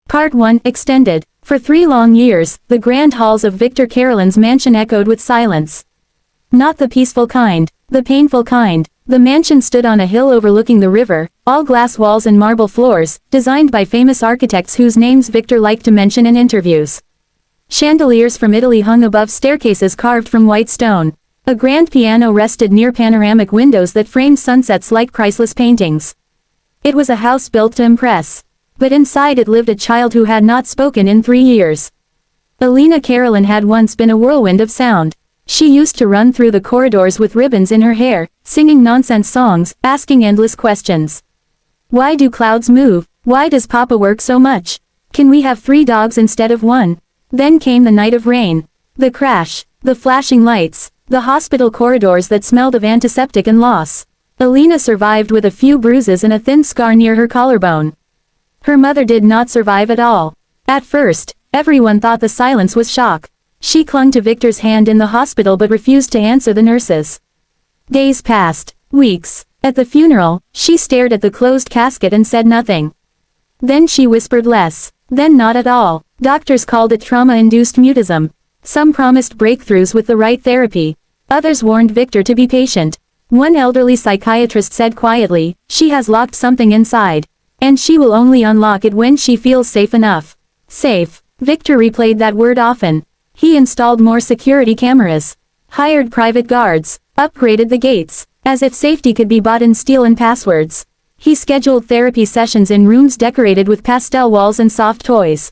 Part 1 Extended. For 3 long years, the grand halls of Victor Carolin's mansion echoed with silence. Not the peaceful kind, the painful kind. The mansion stood on a hill overlooking the river, all glass walls and marble floors, designed by famous architects whose names Victor liked to mention in interviews. Chandeliers from Italy hung above staircases carved from white stone. A grand piano rested near panoramic windows that framed sunsets like priceless paintings. It was a house built to impress. But inside it lived a child who had not spoken in 3 years. Alina Carolin had once been a whirlwind of sound. She used to run through the corridors with ribbons in her hair, singing nonsense songs, asking endless questions. Why do clouds move? Why does Papa work so much? Can we have 3 dogs instead of 1? Then came the night of rain. The crash. The flashing lights. The hospital corridors that smelled of antiseptic and loss. Alina survived with a few bruises and a thin scar near her collarbone. Her mother did not survive at all. At first, everyone thought the silence was shock. She clung to Victor's hand in the hospital but refused to answer the nurses. Days passed. Weeks. At the funeral, she stared at the closed casket and said nothing. Then she whispered less. Then not at all. Doctors called it trauma-induced mutism. Some promised breakthroughs with the right therapy. Others warned Victor to be patient. One elderly psychiatrist said quietly, "She has locked something inside. And she will only unlock it when she feels safe enough." Safe. Victor replayed that word often. He installed more security cameras. Hired private guards. Upgraded the gates. As if safety could be bought in steel and passwords. He scheduled therapy sessions in rooms decorated with pastel walls and soft toys.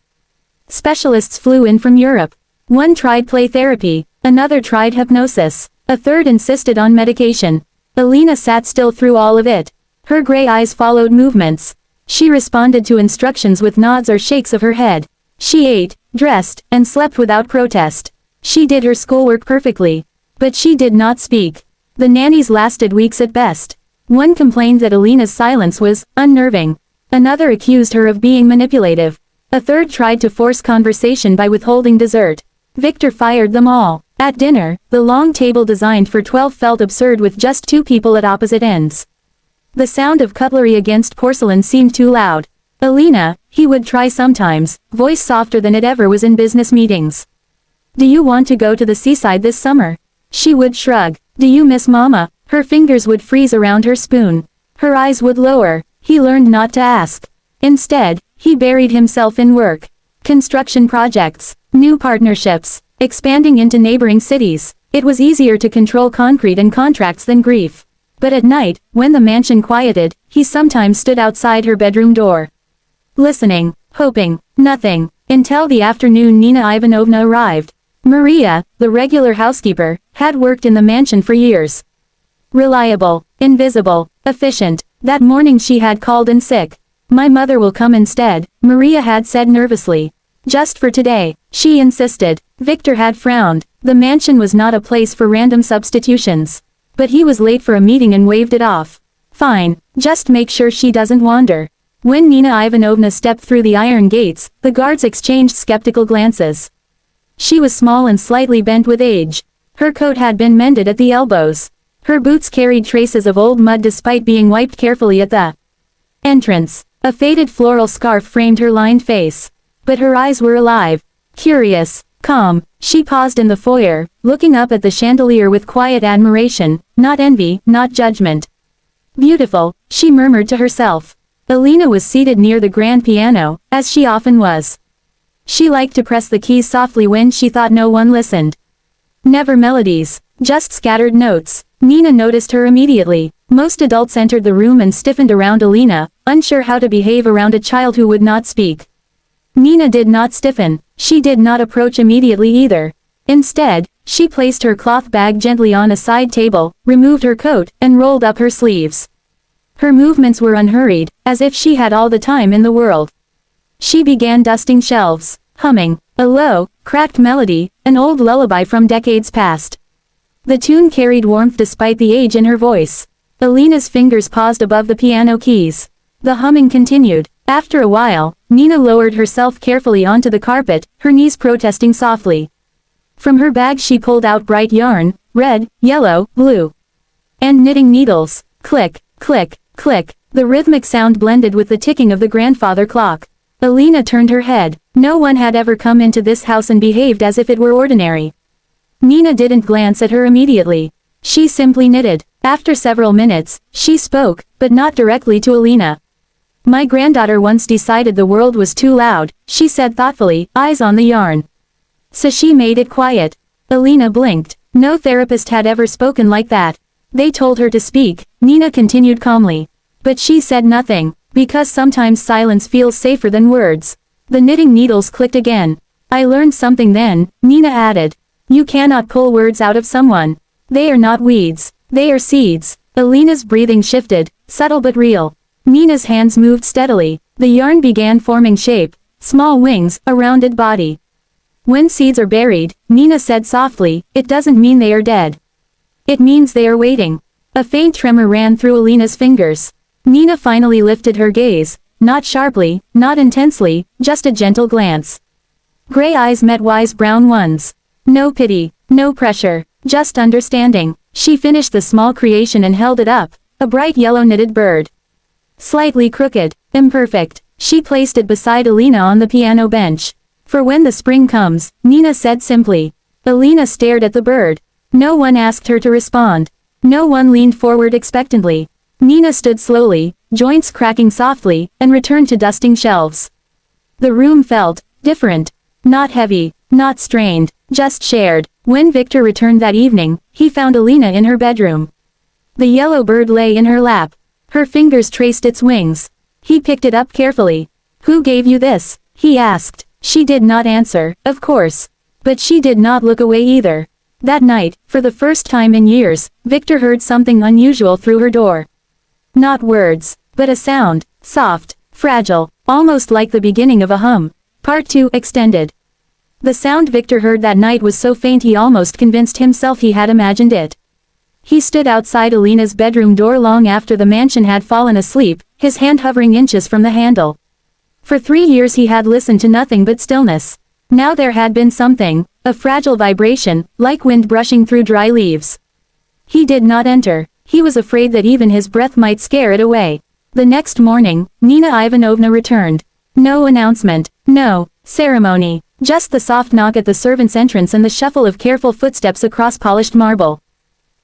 Specialists flew in from Europe. One tried play therapy. Another tried hypnosis. A third insisted on medication. Alina sat still through all of it. Her gray eyes followed movements. She responded to instructions with nods or shakes of her head. She ate, dressed, and slept without protest. She did her schoolwork perfectly. But she did not speak. The nannies lasted weeks at best. One complained that Alina's silence was unnerving. Another accused her of being manipulative. A third tried to force conversation by withholding dessert. Victor fired them all. At dinner, the long table designed for 12 felt absurd with just 2 people at opposite ends. The sound of cutlery against porcelain seemed too loud. "Alina," he would try sometimes, voice softer than it ever was in business meetings. "Do you want to go to the seaside this summer?" She would shrug. "Do you miss Mama?" Her fingers would freeze around her spoon. Her eyes would lower. He learned not to ask. Instead, he buried himself in work. Construction projects. New partnerships. Expanding into neighboring cities. It was easier to control concrete and contracts than grief. But at night, when the mansion quieted, he sometimes stood outside her bedroom door. Listening, hoping, nothing, until the afternoon Nina Ivanovna arrived. Maria, the regular housekeeper, had worked in the mansion for years. Reliable, invisible, efficient. That morning she had called in sick. "My mother will come instead," Maria had said nervously. "Just for today," she insisted. Victor had frowned. The mansion was not a place for random substitutions. But he was late for a meeting and waved it off. "Fine, just make sure she doesn't wander." When Nina Ivanovna stepped through the iron gates, the guards exchanged skeptical glances. She was small and slightly bent with age. Her coat had been mended at the elbows. Her boots carried traces of old mud despite being wiped carefully at the entrance. A faded floral scarf framed her lined face. But her eyes were alive. Curious. Calm. She paused in the foyer, looking up at the chandelier with quiet admiration, not envy, not judgment. "Beautiful," she murmured to herself. Alina was seated near the grand piano, as she often was. She liked to press the keys softly when she thought no one listened. Never melodies, just scattered notes. Nina noticed her immediately. Most adults entered the room and stiffened around Alina, unsure how to behave around a child who would not speak. Nina did not stiffen. She did not approach immediately either. Instead, she placed her cloth bag gently on a side table, removed her coat, and rolled up her sleeves. Her movements were unhurried, as if she had all the time in the world. She began dusting shelves, humming a low, cracked melody, an old lullaby from decades past. The tune carried warmth despite the age in her voice. Alina's fingers paused above the piano keys. The humming continued. After a while, Nina lowered herself carefully onto the carpet, her knees protesting softly. From her bag she pulled out bright yarn, red, yellow, blue, and knitting needles. Click, click, click. The rhythmic sound blended with the ticking of the grandfather clock. Alina turned her head. No one had ever come into this house and behaved as if it were ordinary. Nina didn't glance at her immediately. She simply knitted. After several minutes, she spoke, but not directly to Alina. My granddaughter once decided the world was too loud, she said thoughtfully, eyes on the yarn. So she made it quiet. Alina blinked. No therapist had ever spoken like that. They told her to speak, Nina continued calmly. But she said nothing, because sometimes silence feels safer than words. The knitting needles clicked again. I learned something then, Nina added. You cannot pull words out of someone. They are not weeds. They are seeds. Alina's breathing shifted, subtle but real. Nina's hands moved steadily. The yarn began forming shape. Small wings, a rounded body. When seeds are buried, Nina said softly, it doesn't mean they are dead. It means they are waiting. A faint tremor ran through Alina's fingers. Nina finally lifted her gaze, not sharply, not intensely, just a gentle glance. Gray eyes met wise brown ones. No pity, no pressure, just understanding. She finished the small creation and held it up, a bright yellow knitted bird. Slightly crooked, imperfect, she placed it beside Alina on the piano bench. For when the spring comes, Nina said simply. Alina stared at the bird. No one asked her to respond. No one leaned forward expectantly. Nina stood slowly, joints cracking softly, and returned to dusting shelves. The room felt different. Not heavy, not strained, just shared. When Victor returned that evening, he found Alina in her bedroom. The yellow bird lay in her lap. Her fingers traced its wings. He picked it up carefully. Who gave you this? He asked. She did not answer, of course. But she did not look away either. That night, for the first time in years, Victor heard something unusual through her door. Not words, but a sound, soft, fragile, almost like the beginning of a hum. Part 2 extended. The sound Victor heard that night was so faint he almost convinced himself he had imagined it. He stood outside Alina's bedroom door long after the mansion had fallen asleep, his hand hovering inches from the handle. For 3 years he had listened to nothing but stillness. Now there had been something, a fragile vibration, like wind brushing through dry leaves. He did not enter. He was afraid that even his breath might scare it away. The next morning, Nina Ivanovna returned. No announcement, no ceremony, just the soft knock at the servant's entrance and the shuffle of careful footsteps across polished marble.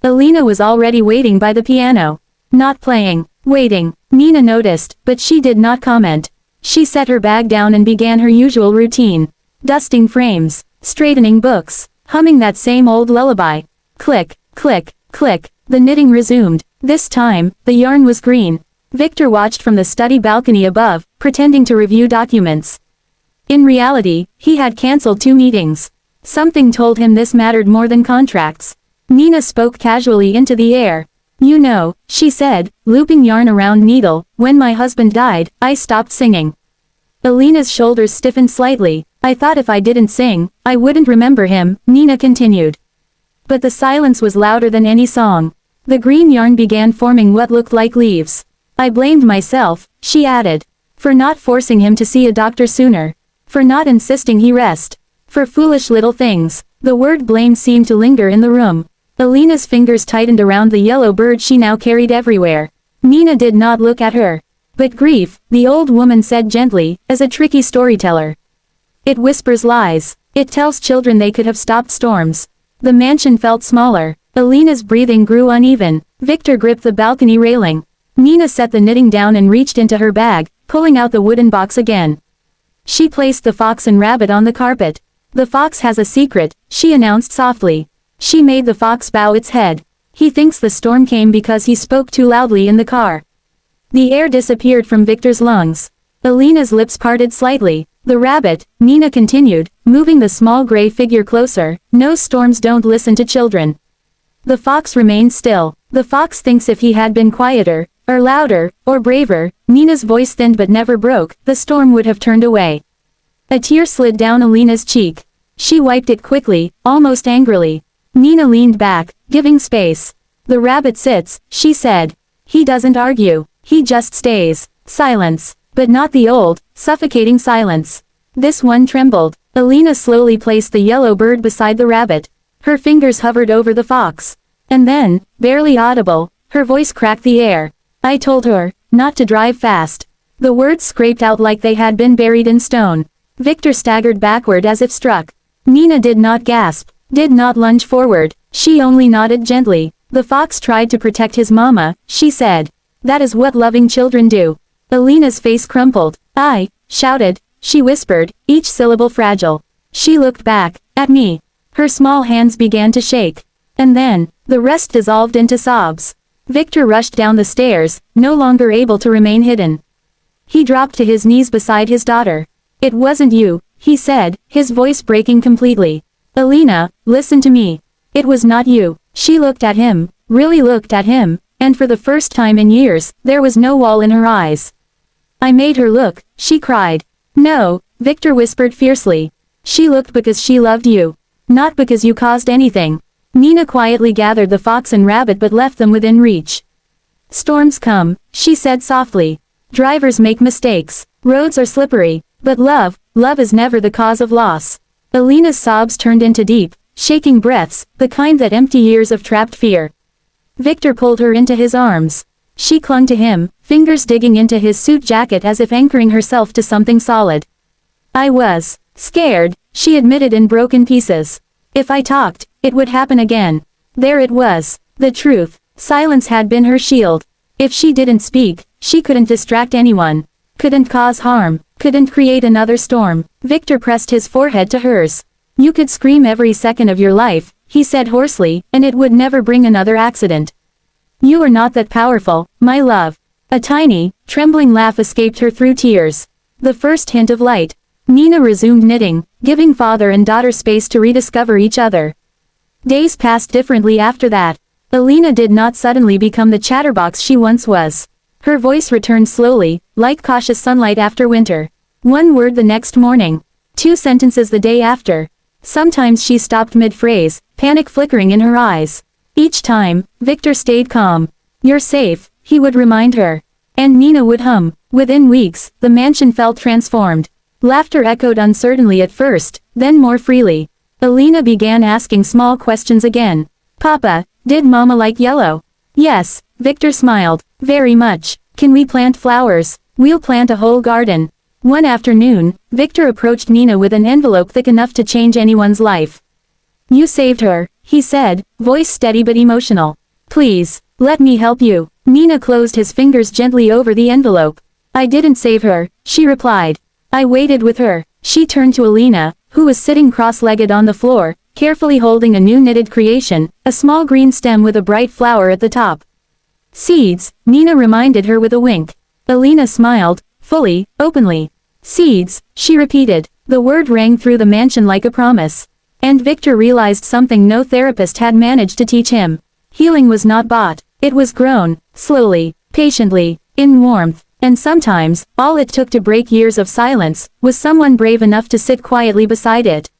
Alina was already waiting by the piano. Not playing, waiting. Nina noticed, but she did not comment. She set her bag down and began her usual routine. Dusting frames, straightening books, humming that same old lullaby. Click, click, click. The knitting resumed. This time, the yarn was green. Victor watched from the study balcony above, pretending to review documents. In reality, he had cancelled 2 meetings. Something told him this mattered more than contracts. Nina spoke casually into the air. You know, she said, looping yarn around needle, when my husband died, I stopped singing. Alina's shoulders stiffened slightly. I thought if I didn't sing, I wouldn't remember him, Nina continued. But the silence was louder than any song. The green yarn began forming what looked like leaves. I blamed myself, she added. For not forcing him to see a doctor sooner. For not insisting he rest. For foolish little things. The word blame seemed to linger in the room. Alina's fingers tightened around the yellow bird she now carried everywhere. Nina did not look at her. But grief, the old woman said gently, as a tricky storyteller. It whispers lies. It tells children they could have stopped storms. The mansion felt smaller. Alina's breathing grew uneven. Victor gripped the balcony railing. Nina set the knitting down and reached into her bag, pulling out the wooden box again. She placed the fox and rabbit on the carpet. The fox has a secret, she announced softly. She made the fox bow its head. He thinks the storm came because he spoke too loudly in the car. The air disappeared from Victor's lungs. Alina's lips parted slightly. The rabbit, Nina continued, moving the small gray figure closer, knows storms don't listen to children. The fox remained still. The fox thinks if he had been quieter, or louder, or braver, Nina's voice thinned but never broke, the storm would have turned away. A tear slid down Alina's cheek. She wiped it quickly, almost angrily. Nina leaned back, giving space. The rabbit sits, she said. He doesn't argue. He just stays. Silence. But not the old, suffocating silence. This one trembled. Alina slowly placed the yellow bird beside the rabbit. Her fingers hovered over the fox. And then, barely audible, her voice cracked the air. I told her, not to drive fast. The words scraped out like they had been buried in stone. Victor staggered backward as if struck. Nina did not gasp, did not lunge forward, she only nodded gently. The fox tried to protect his mama, she said. That is what loving children do. Alina's face crumpled. I shouted, she whispered, each syllable fragile. She looked back, at me. Her small hands began to shake. And then, the rest dissolved into sobs. Victor rushed down the stairs, no longer able to remain hidden. He dropped to his knees beside his daughter. It wasn't you, he said, his voice breaking completely. Alina, listen to me. It was not you. She looked at him, really looked at him, and for the first time in years, there was no wall in her eyes. I made her look, she cried. No, Victor whispered fiercely. She looked because she loved you. Not because you caused anything. Nina quietly gathered the fox and rabbit but left them within reach. Storms come, she said softly. Drivers make mistakes. Roads are slippery. But love is never the cause of loss. Alina's sobs turned into deep, shaking breaths, the kind that empty years of trapped fear. Victor pulled her into his arms. She clung to him, fingers digging into his suit jacket as if anchoring herself to something solid. I was scared, she admitted in broken pieces. If I talked, it would happen again. There it was. The truth. Silence had been her shield. If she didn't speak, she couldn't distract anyone. Couldn't cause harm. Couldn't create another storm. Victor pressed his forehead to hers. You could scream every second of your life, he said hoarsely, and it would never bring another accident. You are not that powerful, my love. A tiny, trembling laugh escaped her through tears. The first hint of light. Nina resumed knitting, giving father and daughter space to rediscover each other. Days passed differently after that. Alina did not suddenly become the chatterbox she once was. Her voice returned slowly, like cautious sunlight after winter. One word the next morning. 2 sentences the day after. Sometimes she stopped mid-phrase, panic flickering in her eyes. Each time, Victor stayed calm. You're safe, he would remind her. And Nina would hum. Within weeks, the mansion felt transformed. Laughter echoed uncertainly at first, then more freely. Alina began asking small questions again. Papa, did Mama like yellow? Yes, Victor smiled. Very much. Can we plant flowers? We'll plant a whole garden. One afternoon, Victor approached Nina with an envelope thick enough to change anyone's life. You saved her, he said, voice steady but emotional. Please, let me help you. Nina closed his fingers gently over the envelope. I didn't save her, she replied. I waited with her. She turned to Alina, who was sitting cross-legged on the floor, carefully holding a new knitted creation, a small green stem with a bright flower at the top. Seeds, Nina reminded her with a wink. Alina smiled, fully, openly. Seeds, she repeated. The word rang through the mansion like a promise. And Victor realized something no therapist had managed to teach him. Healing was not bought. It was grown, slowly, patiently, in warmth. And sometimes, all it took to break years of silence, was someone brave enough to sit quietly beside it.